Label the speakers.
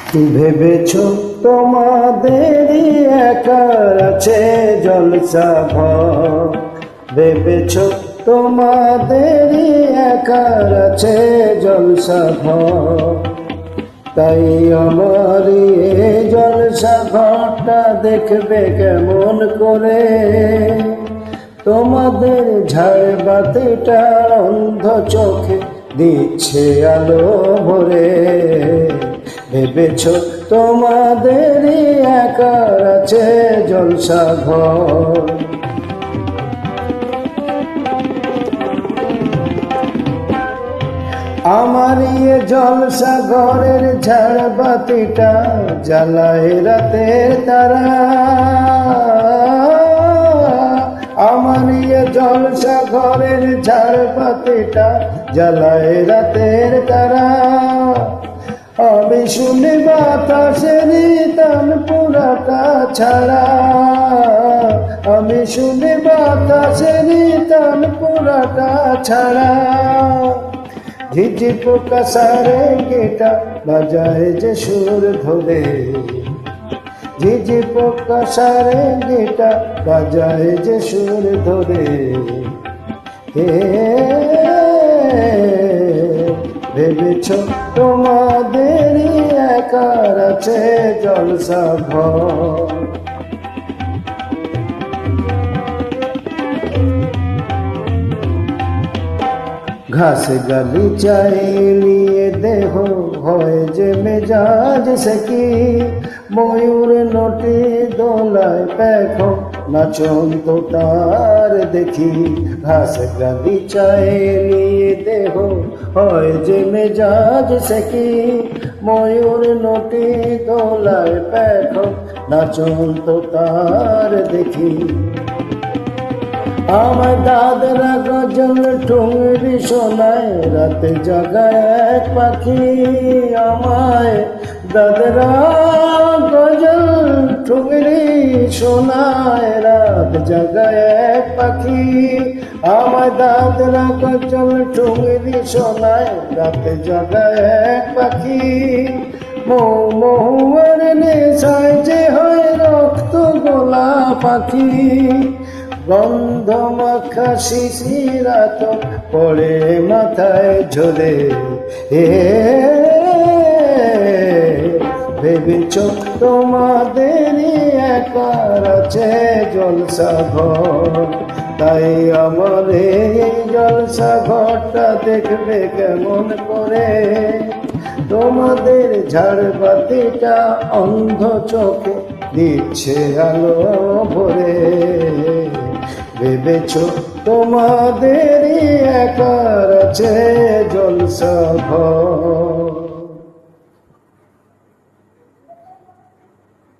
Speaker 1: ভেবেছ তোমাদেরই একার আছে জলসা ভর, ভেবেছ তোমাদেরই একার আছে জলসা ভর। তাই আমার এই জলসা ঘরটা দেখবে কেমন করে, তোমাদের ঝাড়বাতিটা অন্ধ চোখে দিচ্ছে আলো ভরে। ভেবেছ তোমাদেরই একার আছে জলসা ঘর। আমার ইয়ে জলসা ঘরের ঝাড়বাতিটা জ্বালায় রাতের তারা, আমার ইয়ে জলসা ঘরের ঝাড়বাতিটা জ্বালায় রাতের তারা। আমি শুনি বাতাসের টান পুরাটা ছাড়া, আমি শুনি বাতাসের টান পুরাটা ছাড়া। ঝিঝি পোকা সারে গেটা বাজায় যে সুর ধরে, ঝিঝি পোকা সারে গেটা বাজায় যে সুর ধরে। ভেবেছ তোমাদেরই একার আছে জলসা ঘর। ঘাস গালিচায় নিয়ে দেহ হয় যে মেজাজ সেকি, ময়ূর নটি দোলায় পেখো নাচন তো তার দেখি। ঘাস গালিচায় নিয়ে দেহ হয় যে মেজাজ সেকি, ময়ূর নটি দোলায় পেখো নাচন তো তার দেখি। আমার দাদরা গজল ঠুংরি শোনায় রাতে জাগায় এক পাখি, আমায় দাদরা গজল ঠুংরি শোনায় রাত জাগায় এক পাখি। আমার দাদরা গজল ঠুংরি শোনায় রাতে জাগায় এক পাখি। মহুয়ার নেশায় যে হয় রক্ত গোলা পাখি, গন্ধ মাখা শিশিরা তো পড়ে মাথায় ঝোলে। ভেবেছ তোমাদেরই একার আছে জলসা ঘর, তাই আমার এই জলসা ঘরটা দেখবে কেমন করে, তোমাদের ঝাড়বাতিটা অন্ধ চোখে দিচ্ছে আলো ভরে। ভেবেছ তোমাদেরই একার আছে জলসা ঘর।